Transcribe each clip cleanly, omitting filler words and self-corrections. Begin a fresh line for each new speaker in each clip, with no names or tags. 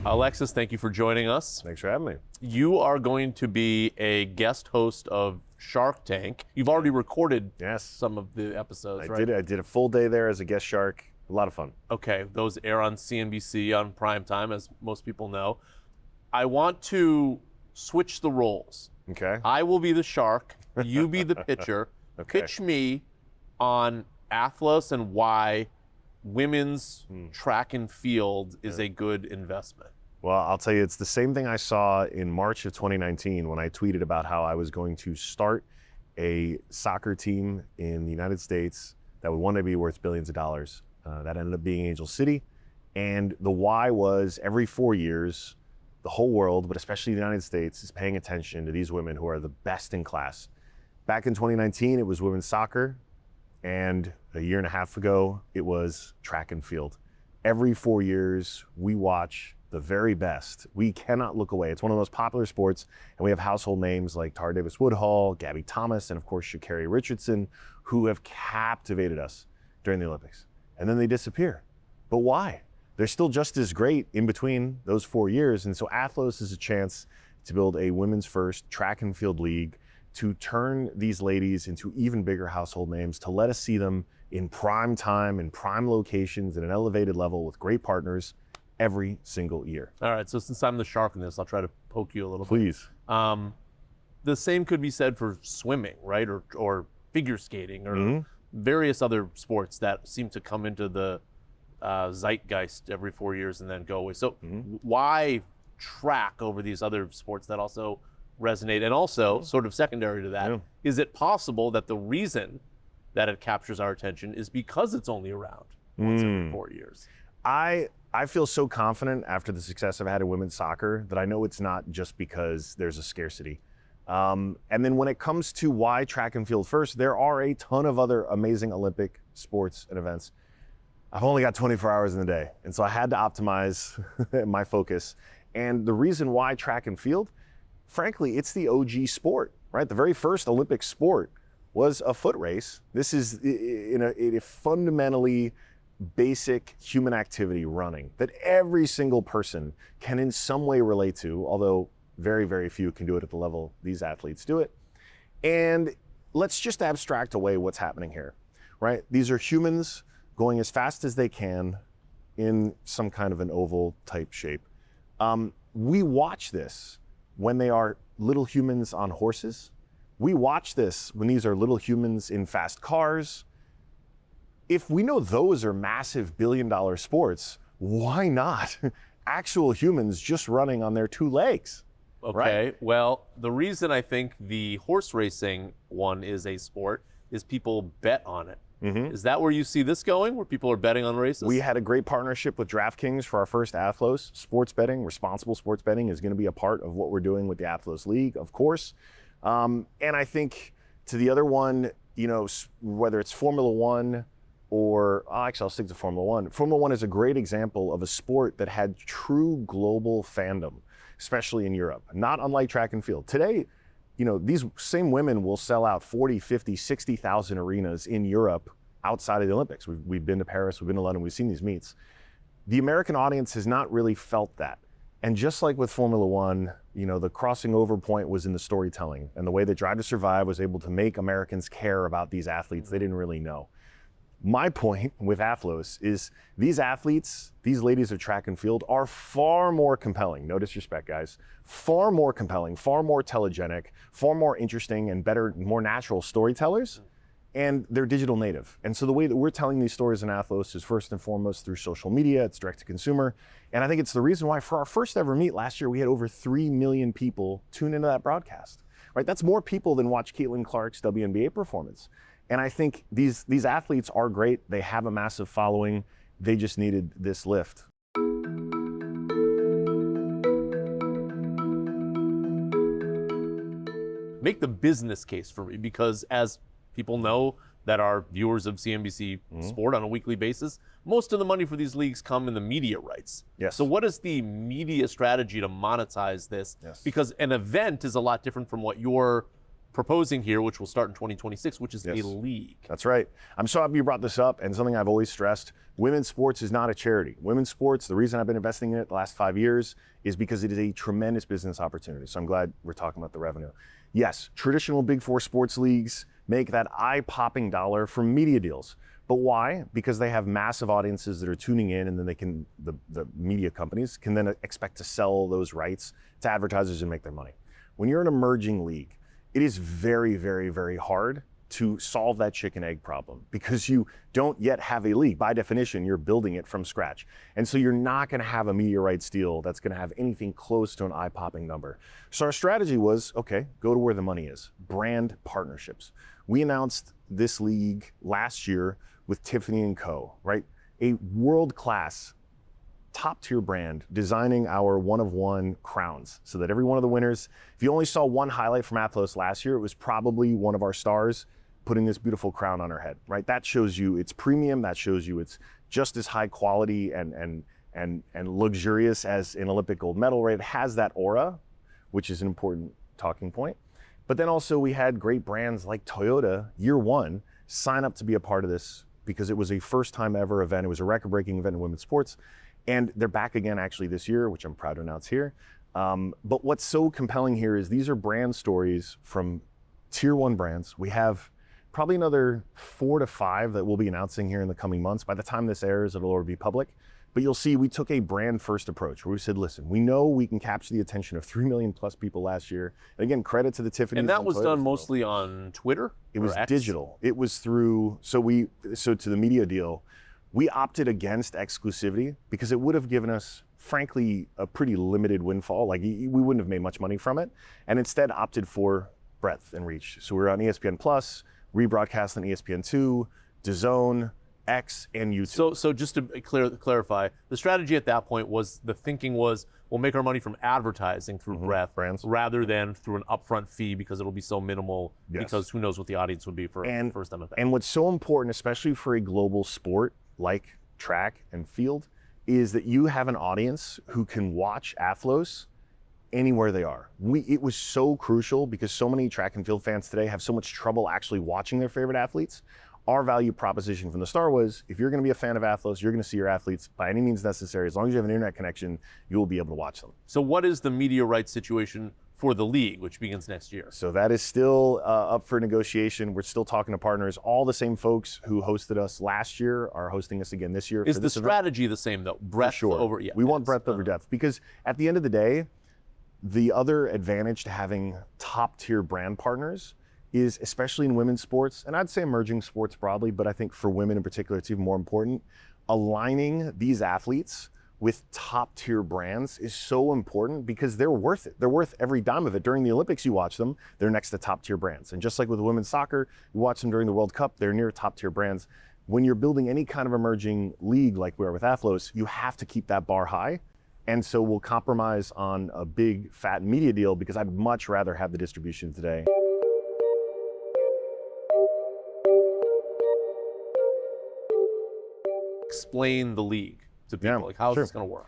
Alexis, thank you for joining us.
Thanks for having me.
You are going to be a guest host of Shark Tank. You've already recorded some of the episodes, right?
I did a full day there as a guest shark. A lot of fun.
Okay, those air on CNBC on prime time, as most people know. I want to switch the roles.
Okay.
I will be the shark, you be the pitcher.
Okay.
Pitch me on Athlos and why women's track and field is a good investment.
Well, I'll tell you, it's the same thing I saw in March of 2019 when I tweeted about how I was going to start a soccer team in the United States that would one day be worth billions of dollars. That ended up being Angel City. And the why was every 4 years, the whole world, but especially the United States, is paying attention to these women who are the best in class. Back in 2019, it was women's soccer. And a year and a half ago, it was track and field. Every 4 years, we watch the very best. We cannot look away. It's one of the most popular sports, and we have household names like Tara Davis Woodhull, Gabby Thomas, and of course, Sha'Carri Richardson, who have captivated us during the Olympics. And then they disappear. But why? They're still just as great in between those 4 years. And so Athlos is a chance to build a women's first track and field league, to turn these ladies into even bigger household names, to let us see them in prime time, in prime locations, at an elevated level with great partners every single year.
All right, so since I'm the shark in this, I'll try to poke you a little
Please.
bit. The same could be said for swimming, right? Or figure skating, or various other sports that seem to come into the zeitgeist every 4 years and then go away. So why track over these other sports that also resonate? And also, sort of secondary to that, is it possible that the reason that it captures our attention is because it's only around once every 4 years?
I feel so confident after the success I've had in women's soccer that I know it's not just because there's a scarcity. And then when it comes to why track and field first, there are a ton of other amazing Olympic sports and events. I've only got 24 hours in the day, and so I had to optimize my focus. And the reason why track and field, frankly, it's the OG sport, right? The very first Olympic sport was a foot race. This is in a fundamentally basic human activity, running, that every single person can in some way relate to, although very, very few can do it at the level these athletes do it. And let's just abstract away what's happening here, right? These are humans going as fast as they can in some kind of an oval type shape. We watch this when they are little humans on horses. We watch this when these are little humans in fast cars. If we know those are massive billion-dollar sports, why not actual humans just running on their two legs?
Okay,
right?
Well, the reason I think the horse racing one is a sport is people bet on it. Is that where you see this going, where people are betting on races?
We had a great partnership with DraftKings for our first Athlos. Sports betting, responsible sports betting, is going to be a part of what we're doing with the Athlos League, of course. And I think to the other one, you know, whether it's Formula One or, actually I'll stick to Formula One. Formula One is a great example of a sport that had true global fandom, especially in Europe, not unlike track and field. Today, you know, these same women will sell out 40, 50, 60,000 arenas in Europe outside of the Olympics. We've been to Paris, we've been to London, we've seen these meets. The American audience has not really felt that. And just like with Formula One, you know, the crossing over point was in the storytelling and the way that Drive to Survive was able to make Americans care about these athletes they didn't really know. My point with Athlos is these athletes, these ladies of track and field, are far more compelling, no disrespect guys, far more compelling, far more telegenic, far more interesting and better, more natural storytellers, and they're digital native. And so the way that we're telling these stories in Athlos is first and foremost through social media, it's direct to consumer. And I think it's the reason why for our first ever meet last year, we had over 3 million people tune into that broadcast, right? That's more people than watch Caitlin Clark's WNBA performance. And I think these athletes are great. They have a massive following. They just needed this lift.
Make the business case for me, because as people know that are viewers of CNBC Sport on a weekly basis, most of the money for these leagues come in the media rights.
Yes.
So what is the media strategy to monetize this?
Yes.
Because an event is a lot different from what you're proposing here, which will start in 2026, which is a league.
That's right. I'm so happy you brought this up, and something I've always stressed, women's sports is not a charity. Women's sports, the reason I've been investing in it the last 5 years is because it is a tremendous business opportunity. So I'm glad we're talking about the revenue. Yes, traditional Big Four sports leagues make that eye-popping dollar from media deals. But why? Because they have massive audiences that are tuning in, and then they can, the media companies can then expect to sell those rights to advertisers and make their money. When you're an emerging league, it is very, very, very hard to solve that chicken egg problem because you don't yet have a league. By definition, you're building it from scratch. And so you're not gonna have a media rights deal that's gonna have anything close to an eye-popping number. So our strategy was, okay, go to where the money is, brand partnerships. We announced this league last year with Tiffany & Co., right? A world-class top-tier brand designing our one-of-one crowns so that every one of the winners, if you only saw one highlight from Athlos last year, it was probably one of our stars putting this beautiful crown on her head, right? That shows you it's premium, that shows you it's just as high quality and luxurious as an Olympic gold medal, right? It has that aura, which is an important talking point. But then also we had great brands like Toyota, year one, sign up to be a part of this because it was a first time ever event. It was a record-breaking event in women's sports. And they're back again actually this year, which I'm proud to announce here. But what's so compelling here is these are brand stories from tier one brands. We have probably another 4 to 5 that we'll be announcing here in the coming months. By the time this airs, it'll already be public. But you'll see we took a brand first approach where we said, listen, we know we can capture the attention of 3 million plus people last year. And again, credit to the Tiffany's.
And that was done mostly on Twitter?
It was digital. It was through, so to the media deal, we opted against exclusivity because it would have given us, frankly, a pretty limited windfall. Like we wouldn't have made much money from it, and instead opted for breadth and reach. So we were on ESPN Plus, rebroadcast on ESPN2, DAZN, X, and YouTube.
So just to clarify, the strategy at that point was, the thinking was, we'll make our money from advertising through breadth
brands
rather than through an upfront fee because it'll be so minimal because who knows what the audience would be for a first time event.
And what's so important, especially for a global sport like track and field, is that you have an audience who can watch Athlos anywhere they are. It was so crucial because so many track and field fans today have so much trouble actually watching their favorite athletes. Our value proposition from the start was, if you're gonna be a fan of Athlos, you're gonna see your athletes by any means necessary. As long as you have an internet connection, you will be able to watch them.
So what is the media rights situation for the league, which begins next year?
So that is still up for negotiation. We're still talking to partners. All the same folks who hosted us last year are hosting us again this year.
Is the strategy the same though? Breadth over,
we want breadth over depth, because at the end of the day, the other advantage to having top tier brand partners is, especially in women's sports, and I'd say emerging sports broadly, but I think for women in particular, it's even more important, aligning these athletes with top tier brands is so important because they're worth it. They're worth every dime of it. During the Olympics, you watch them, they're next to top tier brands. And just like with women's soccer, you watch them during the World Cup, they're near top tier brands. When you're building any kind of emerging league like we are with Athlos, you have to keep that bar high. And so we'll compromise on a big fat media deal because I'd much rather have the distribution today.
Explain the league to people. Like, how's this going to work?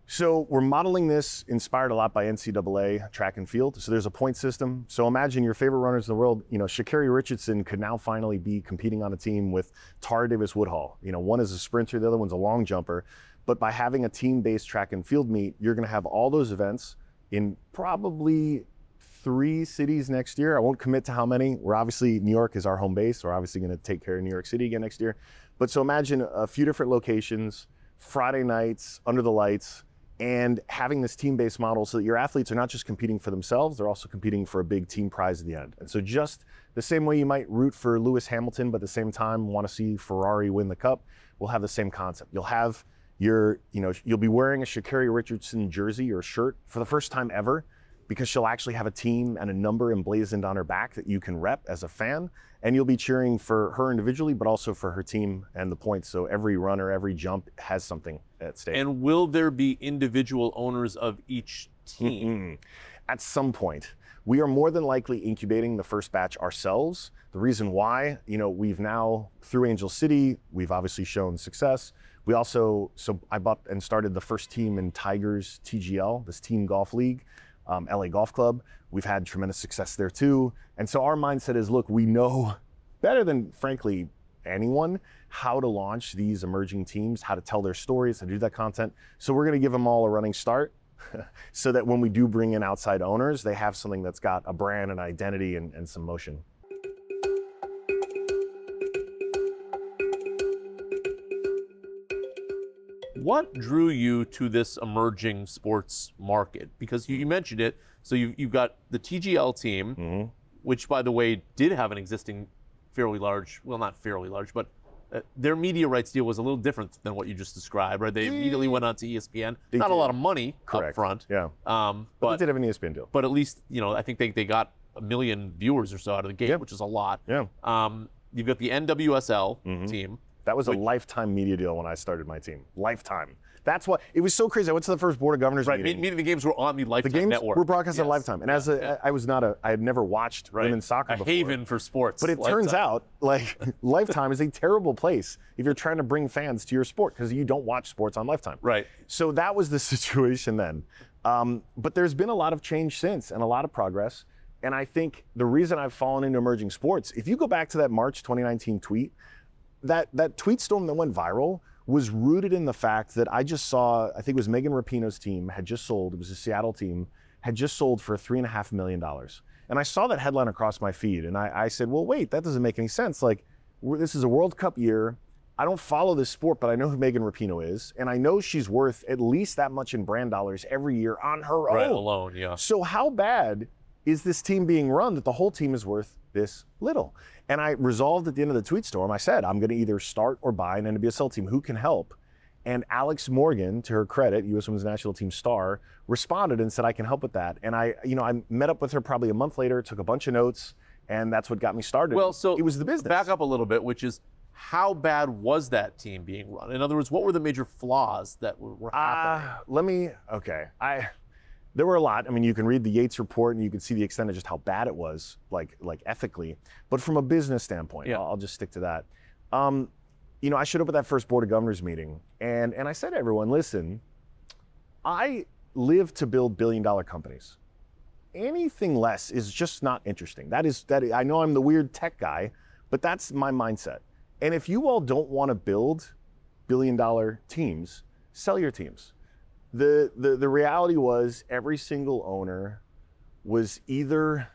So we're modeling this inspired a lot by NCAA track and field. So there's a point system. So imagine your favorite runners in the world. You know, Sha'Carri Richardson could now finally be competing on a team with Tara Davis Woodhull. You know, one is a sprinter, the other one's a long jumper. But by having a team-based track and field meet, you're going to have all those events in probably 3 cities next year. I won't commit to how many. We're obviously, New York is our home base. We're obviously going to take care of New York City again next year. But so imagine a few different locations, Friday nights, under the lights, and having this team-based model so that your athletes are not just competing for themselves, they're also competing for a big team prize at the end. And so just the same way you might root for Lewis Hamilton, but at the same time want to see Ferrari win the cup, we'll have the same concept. You'll have you'll be wearing a Sha'Carri Richardson jersey or shirt for the first time ever, because she'll actually have a team and a number emblazoned on her back that you can rep as a fan. And you'll be cheering for her individually, but also for her team and the points. So every runner, every jump has something at stake.
And will there be individual owners of each team?
At some point. We are more than likely incubating the first batch ourselves. The reason why, we've now, through Angel City, we've obviously shown success. We also, I bought and started the first team in Tigers TGL, this team golf league, LA Golf Club. We've had tremendous success there too. And so our mindset is, look, we know better than, frankly, anyone how to launch these emerging teams, how to tell their stories, how to do that content. So we're going to give them all a running start so that when we do bring in outside owners, they have something that's got a brand and identity and some motion.
What drew you to this emerging sports market? Because you mentioned it, so you've got the TGL team, which, by the way, did have an existing fairly large, well, not fairly large, but their media rights deal was a little different than what you just described, right? They immediately went on to ESPN. Not a lot of money up front.
Yeah.
But
they did have an ESPN deal.
But at least, I think they got 1 million viewers or so out of the gate, which is a lot.
Yeah.
You've got the NWSL team.
That was a lifetime media deal when I started my team. Lifetime. That's what, it was so crazy. I went to the first Board of Governors meeting.
Meaning the games were on the Lifetime
the games
network.
were broadcast on Lifetime. And I had never watched women's soccer before.
A haven for sports.
But it turns out, Lifetime is a terrible place if you're trying to bring fans to your sport, because you don't watch sports on Lifetime.
Right.
So that was the situation then. But there's been a lot of change since and a lot of progress. And I think the reason I've fallen into emerging sports, if you go back to that March 2019 tweet, that tweet storm that went viral was rooted in the fact that I just saw, I think it was Megan Rapinoe's team had just sold, it was a Seattle team, had just sold for $3.5 million. And I saw that headline across my feed, and I said, well, wait, that doesn't make any sense. This is a World Cup year. I don't follow this sport, but I know who Megan Rapinoe is, and I know she's worth at least that much in brand dollars every year on her own.
Right, alone, yeah.
So how bad is this team being run that the whole team is worth this little? And I resolved at the end of the tweet storm, I said, I'm going to either start or buy an NWSL team. Who can help? And Alex Morgan, to her credit, U.S. Women's National Team star, responded and said, I can help with that. And I met up with her probably a month later, took a bunch of notes, and that's what got me started.
Well, so
it was the business.
Back up a little bit, which is, how bad was that team being run? In other words, what were the major flaws that were happening?
There were a lot. I mean, you can read the Yates report and you can see the extent of just how bad it was, like ethically. But from a business standpoint, I'll just stick to that. I showed up at that first Board of Governors meeting, and I said to everyone, listen, I live to build billion-dollar companies. Anything less is just not interesting. I know I'm the weird tech guy, but that's my mindset. And if you all don't want to build billion-dollar teams, sell your teams. The reality was every single owner was either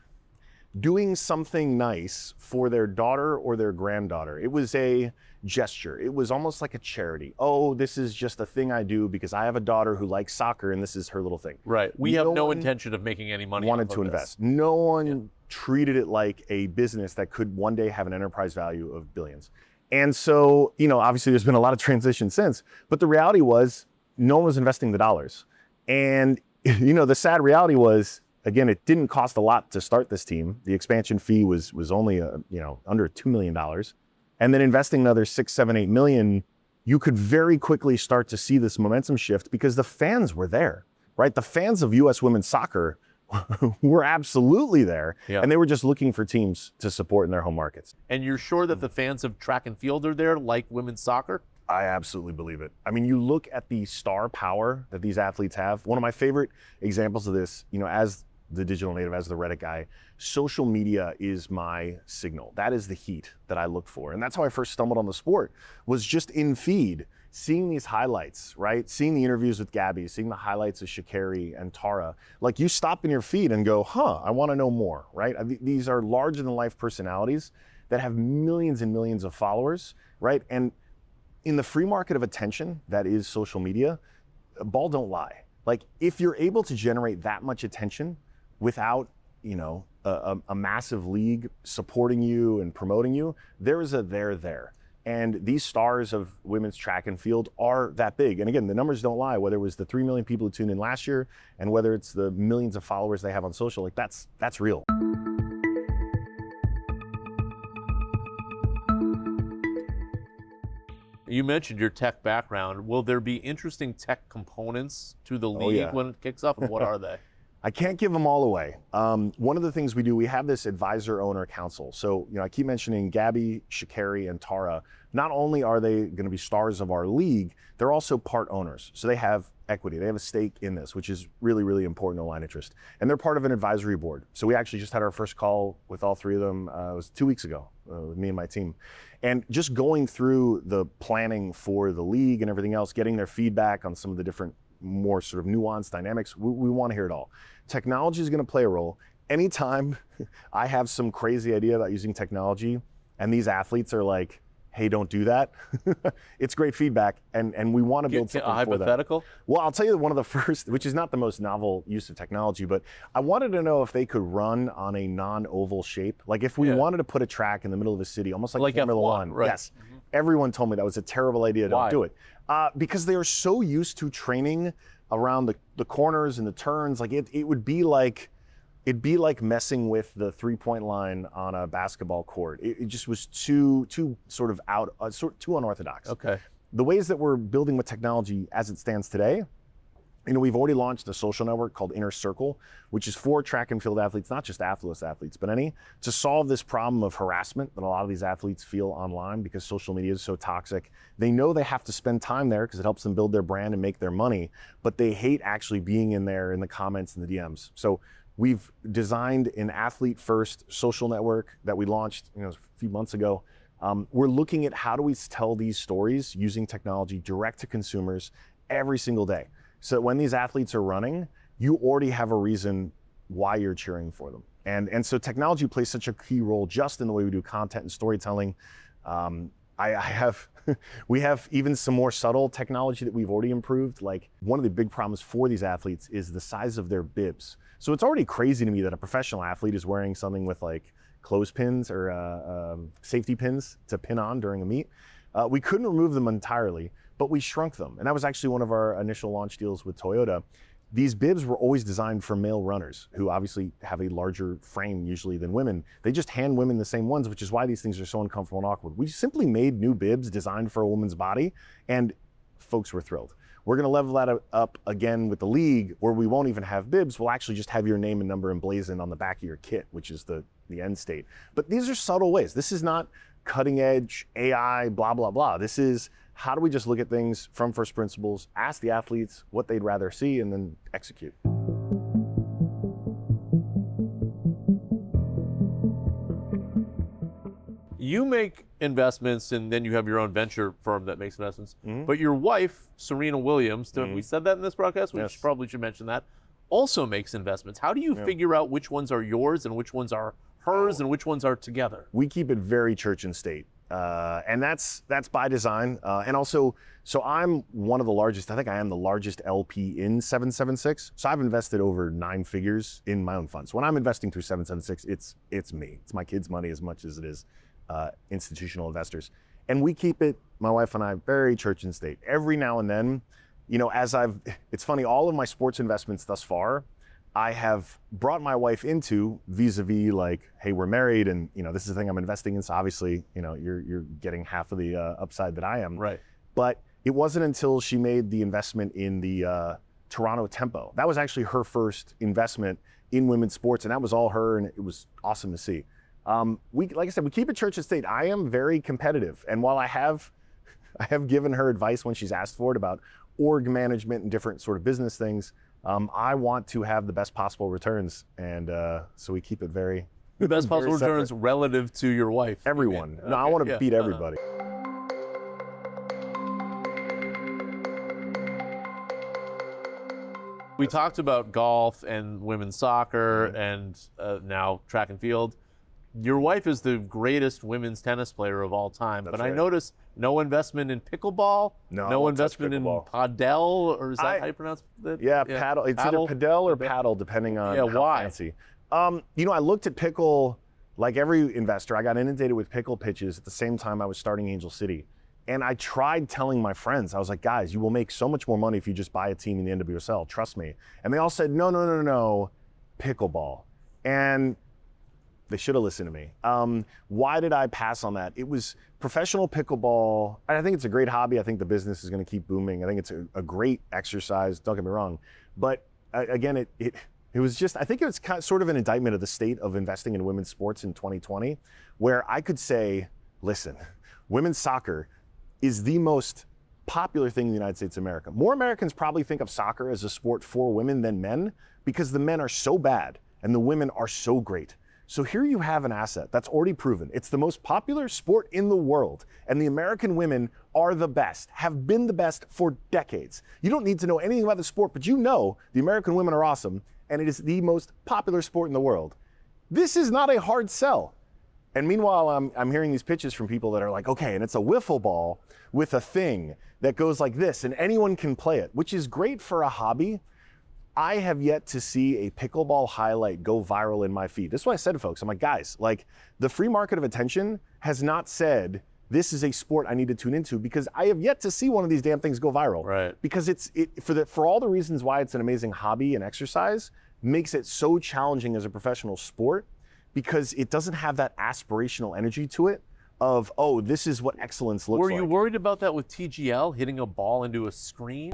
doing something nice for their daughter or their granddaughter. It was a gesture. It was almost like a charity. Oh, this is just a thing I do because I have a daughter who likes soccer and this is her little thing.
Right. We have no intention of making any money.
Wanted to invest. No one treated it like a business that could one day have an enterprise value of billions. And so, obviously there's been a lot of transition since, but the reality was no one was investing the dollars. And, the sad reality was, again, it didn't cost a lot to start this team. The expansion fee was only, under $2 million. And then investing another 6, 7, 8 million, you could very quickly start to see this momentum shift because the fans were there, right? The fans of U.S. women's soccer were absolutely there. Yeah. And they were just looking for teams to support in their home markets.
And you're sure that the fans of track and field are there, like women's soccer?
I absolutely believe it. I mean, you look at the star power that these athletes have. One of my favorite examples of this, as the digital native, as the Reddit guy, social media is my signal. That is the heat that I look for. And that's how I first stumbled on the sport, was just in feed, seeing these highlights, right? Seeing the interviews with Gabby, seeing the highlights of Sha'Carri and Tara. Like, you stop in your feed and go, I want to know more, right? These are larger than life personalities that have millions and millions of followers, right? And in the free market of attention that is social media, ball don't lie. Like, if you're able to generate that much attention without, a massive league supporting you and promoting you, there is a there. And these stars of women's track and field are that big. And again, the numbers don't lie, whether it was the 3 million people who tuned in last year and whether it's the millions of followers they have on social, that's real.
You mentioned your tech background. Will there be interesting tech components to the league when it kicks off, and what are they?
I can't give them all away. One of the things we do, we have this advisor owner council. So, I keep mentioning Gabby, Sha'Carri, and Tara. Not only are they going to be stars of our league, they're also part owners. So they have equity. They have a stake in this, which is really, really important to align interest. And they're part of an advisory board. So we actually just had our first call with all three of them. It was 2 weeks ago with me and my team. And just going through the planning for the league and everything else, getting their feedback on some of the different more sort of nuanced dynamics, we want to hear it all. Technology is going to play a role. Anytime I have some crazy idea about using technology and these athletes are like, hey, don't do that, it's great feedback, and we want to build something
a
for them.
hypothetical?
Well, I'll tell you one of the first, which is not the most novel use of technology, but I wanted to know if they could run on a non-oval shape. Like if we wanted to put a track in the middle of a city, almost like Formula One.
Right.
Yes. Everyone told me that was a terrible idea, don't do it. Because they are so used to training around the corners and the turns, like it would be like, it'd be like messing with the three-point line on a basketball court. It just was too sort of too unorthodox.
Okay.
The ways that we're building with technology as it stands today, we've already launched a social network called Inner Circle, which is for track and field athletes, not just Athlos athletes, but any, to solve this problem of harassment that a lot of these athletes feel online because social media is so toxic. They know they have to spend time there because it helps them build their brand and make their money, but they hate actually being in there in the comments and the DMs. So we've designed an athlete-first social network that we launched a few months ago. We're looking at how do we tell these stories using technology direct to consumers every single day. So that when these athletes are running, you already have a reason why you're cheering for them. And so technology plays such a key role just in the way we do content and storytelling. We have even some more subtle technology that we've already improved. Like one of the big problems for these athletes is the size of their bibs. So it's already crazy to me that a professional athlete is wearing something with like clothespins or safety pins to pin on during a meet. We couldn't remove them entirely, but we shrunk them. And that was actually one of our initial launch deals with Toyota. These bibs were always designed for male runners who obviously have a larger frame usually than women. They just hand women the same ones, which is why these things are so uncomfortable and awkward. We simply made new bibs designed for a woman's body, and folks were thrilled. We're gonna level that up again with the league, where we won't even have bibs. We'll actually just have your name and number emblazoned on the back of your kit, which is the end state. But these are subtle ways. This is not cutting edge AI, blah, blah, blah. This is how do we just look at things from first principles, ask the athletes what they'd rather see, and then execute.
You make investments and then you have your own venture firm that makes investments. But your wife, Serena Williams, we said that in this broadcast, we probably should mention that, also makes investments. How do you figure out which ones are yours and which ones are hers and which ones are together?
We keep it very church and state. And that's by design. And also, so I'm one of the largest, I think I am the largest LP in 776. So I've invested over 9 figures in my own funds. When I'm investing through 776, it's me. It's my kids' money as much as it is institutional investors. And we keep it, my wife and I, very church and state. Every now and then, it's funny, all of my sports investments thus far, I have brought my wife into vis-a-vis like, hey, we're married and this is the thing I'm investing in. So obviously, you're getting half of the upside that I am.
Right.
But it wasn't until she made the investment in the Toronto Tempo. That was actually her first investment in women's sports, and that was all her, and it was awesome to see. Like I said, we keep it church and state. I am very competitive, and while I have given her advice when she's asked for it about org management and different sort of business things, I want to have the best possible returns, and so we keep it very
the best possible
separate.
returns relative to your wife.
Everyone.
Okay.
No, I want to beat everybody.
We talked about golf and women's soccer and now track and field. Your wife is the greatest women's tennis player of all time, but
right.
I noticed no investment in pickleball, no investment in padel, or is that how you pronounce it?
Yeah, paddle. It's either padel or paddle, depending on how fancy. I looked at pickle like every investor. I got inundated with pickle pitches at the same time I was starting Angel City. And I tried telling my friends, I was like, guys, you will make so much more money if you just buy a team in the NWSL, trust me. And they all said, no, pickleball. And they should have listened to me. Why did I pass on that? It was professional pickleball. I think it's a great hobby. I think the business is going to keep booming. I think it's a great exercise, don't get me wrong. But again, it was just, I think it was sort of an indictment of the state of investing in women's sports in 2020, where I could say, listen, women's soccer is the most popular thing in the United States of America. More Americans probably think of soccer as a sport for women than men because the men are so bad and the women are so great. So here you have an asset that's already proven. It's the most popular sport in the world, and the American women are the best, have been the best for decades. You don't need to know anything about the sport, but you know the American women are awesome, and it is the most popular sport in the world. This is not a hard sell. And meanwhile, I'm hearing these pitches from people that are like, okay, and it's a wiffle ball with a thing that goes like this, and anyone can play it, which is great for a hobby. I have yet to see a pickleball highlight go viral in my feed. This is what I said to folks. I'm like, guys, like the free market of attention has not said this is a sport I need to tune into, because I have yet to see one of these damn things go viral.
Right.
Because for all the reasons why it's an amazing hobby and exercise, makes it so challenging as a professional sport, because it doesn't have that aspirational energy to it of, oh, this is what excellence looks like.
Were you worried about that with TGL, hitting a ball into a screen?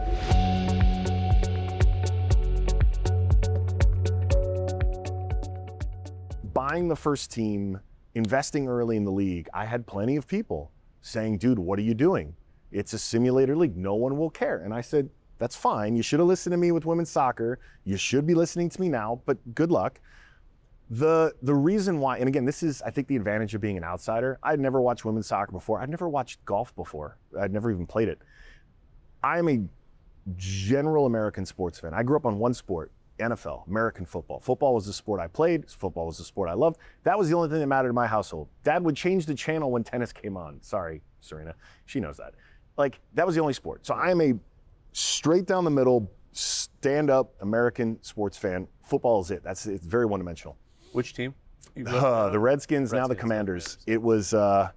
Buying the first team, investing early in the league, I had plenty of people saying, dude, what are you doing? It's a simulator league, no one will care. And I said, that's fine. You should have listened to me with women's soccer. You should be listening to me now, but good luck. The reason why, and again, this is, I think, the advantage of being an outsider. I'd never watched women's soccer before. I'd never watched golf before. I'd never even played it. I am a general American sports fan. I grew up on one sport, NFL, American football. Football was the sport I played. Football was the sport I loved. That was the only thing that mattered in my household. Dad would change the channel when tennis came on. Sorry, Serena. She knows that. Like, that was the only sport. So I am a straight down the middle, stand-up American sports fan. Football is it. It's very one-dimensional.
Which team?
The Redskins, now the Commanders. It was, that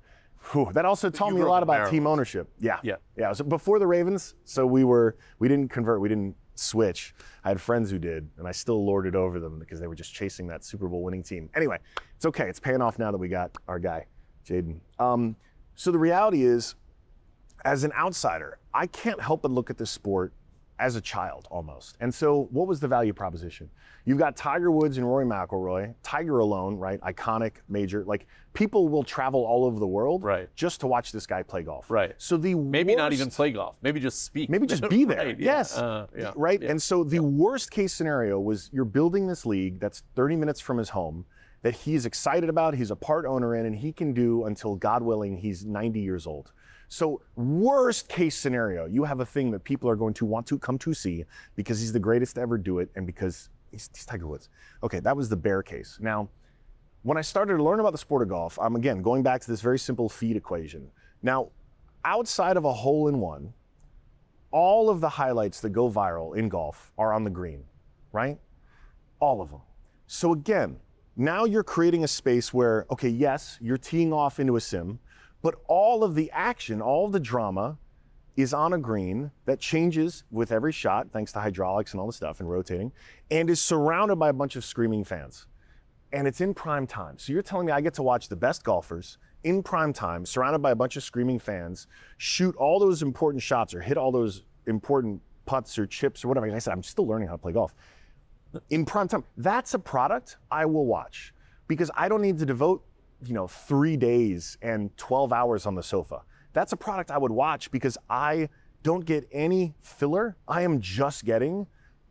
also taught me a lot about team ownership. Yeah. It was before the Ravens, so we didn't convert, we didn't switch. I had friends who did, and I still lorded over them because they were just chasing that Super Bowl winning team. Anyway, it's okay. It's paying off now that we got our guy, Jaden. So the reality is, as an outsider, I can't help but look at this sport as a child almost. And so what was the value proposition? You've got Tiger Woods and Rory McIlroy, Tiger alone, right? Iconic, major, like people will travel all over the world just to watch this guy play golf.
Right.
So
maybe not even play golf, maybe just speak.
Maybe just be there,
right,
yes. Right,
Yeah.
and so the worst case scenario was you're building this league that's 30 minutes from his home that he's excited about, he's a part owner in, and he can do until, God willing, he's 90 years old. So worst case scenario, you have a thing that people are going to want to come to see because he's the greatest to ever do it and because he's Tiger Woods. Okay, that was the bear case. Now, when I started to learn about the sport of golf, I'm again going back to this very simple feed equation. Now, outside of a hole-in-one, all of the highlights that go viral in golf are on the green, right? All of them. So again, now you're creating a space where, okay, yes, you're teeing off into a sim, but all of the action, all of the drama is on a green that changes with every shot, thanks to hydraulics and all the stuff and rotating, and is surrounded by a bunch of screaming fans. And it's in prime time. So you're telling me I get to watch the best golfers in prime time, surrounded by a bunch of screaming fans, shoot all those important shots or hit all those important putts or chips or whatever. Like I said, I'm still learning how to play golf. In prime time, that's a product I will watch because I don't need to devote 3 days and 12 hours on the sofa. That's a product I would watch because I don't get any filler. I am just getting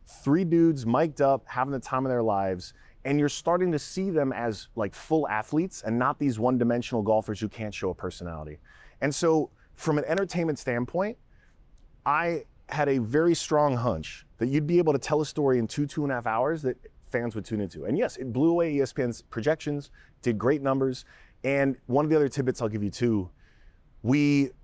3 dudes mic'd up, having the time of their lives, and you're starting to see them as like full athletes and not these one-dimensional golfers who can't show a personality. And so from an entertainment standpoint, I had a very strong hunch that you'd be able to tell a story in 2.5 hours that fans would tune into. And yes, it blew away ESPN's projections, did great numbers. And one of the other tidbits I'll give you too,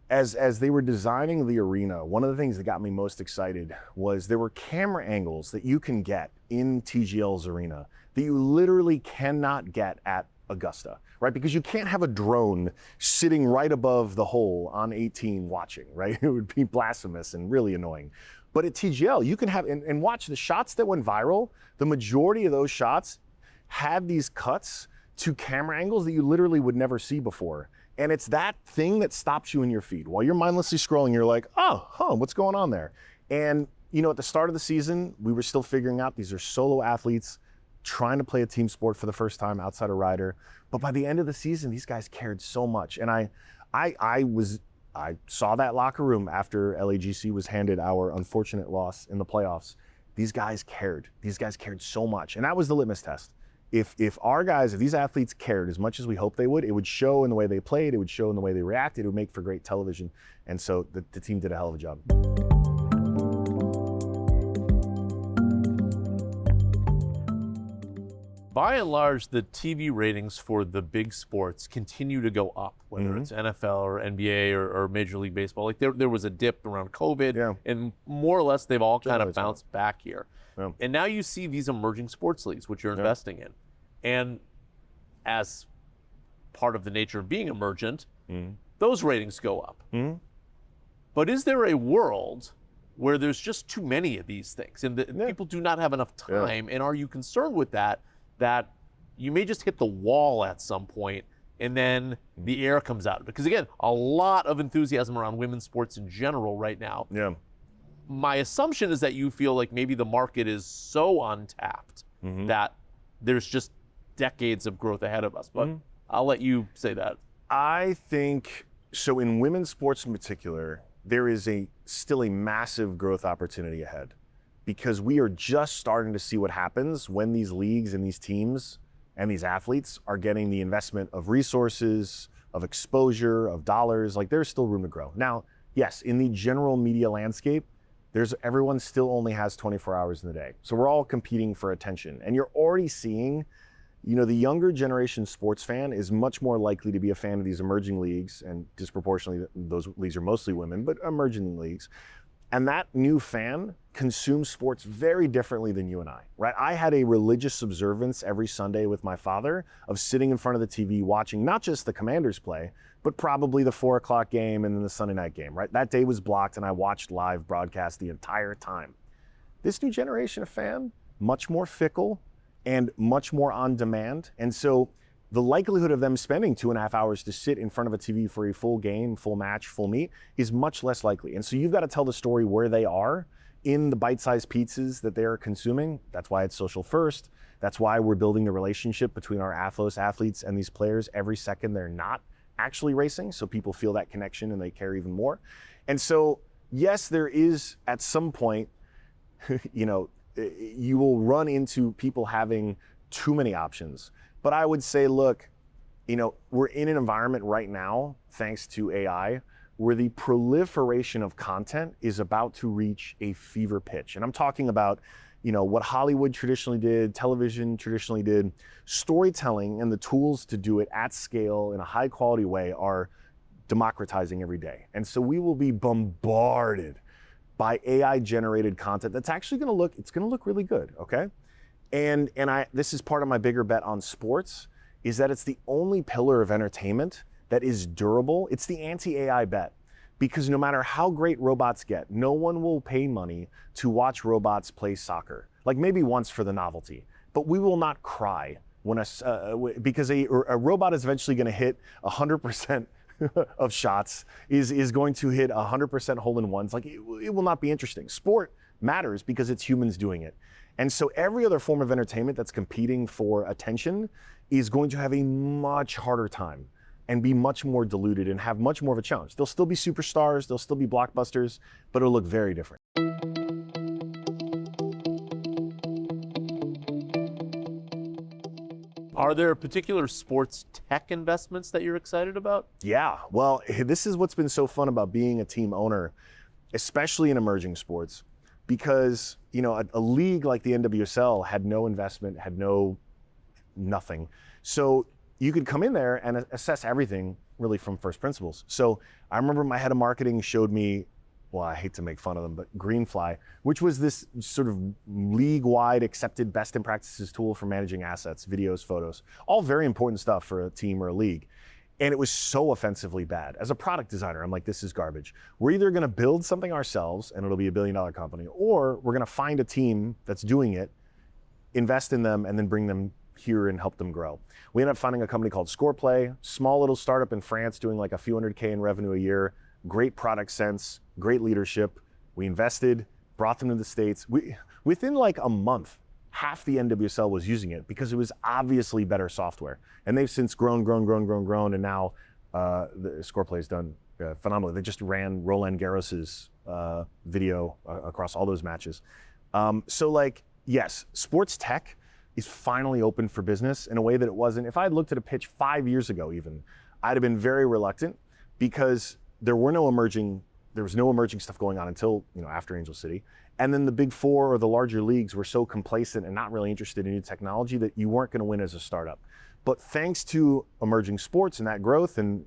as they were designing the arena, one of the things that got me most excited was there were camera angles that you can get in TGL's arena that you literally cannot get at Augusta, right? Because you can't have a drone sitting right above the hole on 18 watching, right? It would be blasphemous and really annoying. But at TGL, you can have, and watch the shots that went viral, the majority of those shots had these cuts to camera angles that you literally would never see before. And it's that thing that stops you in your feed. While you're mindlessly scrolling, you're like, what's going on there? And at the start of the season, we were still figuring out these are solo athletes trying to play a team sport for the first time outside a rider. But by the end of the season, these guys cared so much. And I I saw that locker room after LAGC was handed our unfortunate loss in the playoffs. These guys cared. These guys cared so much. And that was the litmus test. If these athletes cared as much as we hoped they would, it would show in the way they played, it would show in the way they reacted, it would make for great television. And so the team did a hell of a job.
By and large, the TV ratings for the big sports continue to go up, whether it's NFL or NBA or Major League Baseball. Like there was a dip around COVID, and more or less they've all kind of bounced back here. Yeah. And now you see these emerging sports leagues, which you're investing in. And as part of the nature of being emergent, those ratings go up. But is there a world where there's just too many of these things and people do not have enough time? And are you concerned with that you may just hit the wall at some point and then the air comes out? Because again, a lot of enthusiasm around women's sports in general right now. Yeah. My assumption is that you feel like maybe the market is so untapped that there's just decades of growth ahead of us. But I'll let you say that.
I think, so in women's sports in particular, there is still a massive growth opportunity ahead, because we are just starting to see what happens when these leagues and these teams and these athletes are getting the investment of resources, of exposure, of dollars. Like, there's still room to grow. Now, yes, in the general media landscape, everyone still only has 24 hours in the day. So we're all competing for attention. And you're already seeing, the younger generation sports fan is much more likely to be a fan of these emerging leagues, and disproportionately, those leagues are mostly women, but emerging leagues. And that new fan consumes sports very differently than you and I, right? I had a religious observance every Sunday with my father of sitting in front of the TV watching not just the Commanders play, but probably the 4 o'clock game and then the Sunday night game, right? That day was blocked and I watched live broadcast the entire time. This new generation of fan, much more fickle and much more on demand. And so the likelihood of them spending 2.5 hours to sit in front of a TV for a full game, full match, full meet is much less likely. And so you've got to tell the story where they are in the bite-sized pizzas that they are consuming. That's why it's social first. That's why we're building the relationship between our Athlos athletes and these players every second they're not actually racing, so people feel that connection and they care even more. And so, yes, there is at some point, you will run into people having too many options. But I would say, look, we're in an environment right now, thanks to AI, where the proliferation of content is about to reach a fever pitch. And I'm talking about, what Hollywood traditionally did, television traditionally did. Storytelling and the tools to do it at scale in a high quality way are democratizing every day. And so we will be bombarded by AI generated content that's actually going to look really good, okay? And this is part of my bigger bet on sports, is that it's the only pillar of entertainment that is durable. It's the anti-AI bet, because no matter how great robots get, no one will pay money to watch robots play soccer. Like maybe once for the novelty, but we will not cry when because a robot is eventually going to hit 100% of shots, is going to hit 100% hole-in-ones. Like it will not be interesting. Sport matters because it's humans doing it. And so every other form of entertainment that's competing for attention is going to have a much harder time and be much more diluted and have much more of a challenge. There'll still be superstars, there'll still be blockbusters, but it'll look very different.
Are there particular sports tech investments that you're excited about?
Yeah, well, this is what's been so fun about being a team owner, especially in emerging sports, because a league like the NWSL had no investment, had nothing. So you could come in there and assess everything really from first principles. So I remember my head of marketing showed me, well, I hate to make fun of them, but Greenfly, which was this sort of league-wide accepted best in practices tool for managing assets, videos, photos, all very important stuff for a team or a league. And it was so offensively bad. As a product designer, I'm like, this is garbage. We're either gonna build something ourselves and it'll be $1 billion company, or we're gonna find a team that's doing it, invest in them, and then bring them here and help them grow. We ended up finding a company called ScorePlay, small little startup in France doing like a few $100K in revenue a year, great product sense, great leadership. We invested, brought them to the States. Within like a month, half the NWSL was using it because it was obviously better software. And they've since grown, and now the ScorePlay has done phenomenally. They just ran Roland Garros's video across all those matches. So like, yes, sports tech is finally open for business in a way that it wasn't. If I had looked at a pitch 5 years ago even, I'd have been very reluctant because there was no emerging stuff going on until, after Angel City. And then the big four or the larger leagues were so complacent and not really interested in new technology that you weren't going to win as a startup. But thanks to emerging sports and that growth, and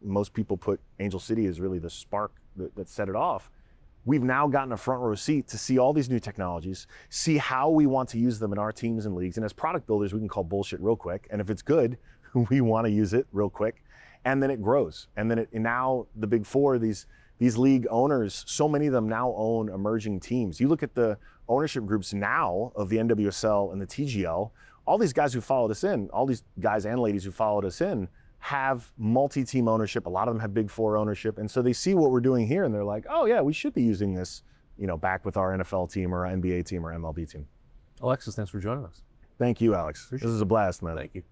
most people put Angel City as really the spark that set it off, we've now gotten a front row seat to see all these new technologies, see how we want to use them in our teams and leagues. And as product builders, we can call bullshit real quick. And if it's good, we want to use it real quick. And then it grows. And then now the big four, these league owners, so many of them now own emerging teams. You look at the ownership groups now of the NWSL and the TGL, all these guys who followed us in, all these guys and ladies who followed us in, have multi-team ownership. A lot of them have big four ownership. And so they see what we're doing here and they're like, oh yeah, we should be using this, back with our NFL team or NBA team or MLB team.
Alexis, thanks for joining us.
Thank you, Alex. This is a blast, man.
Thank you.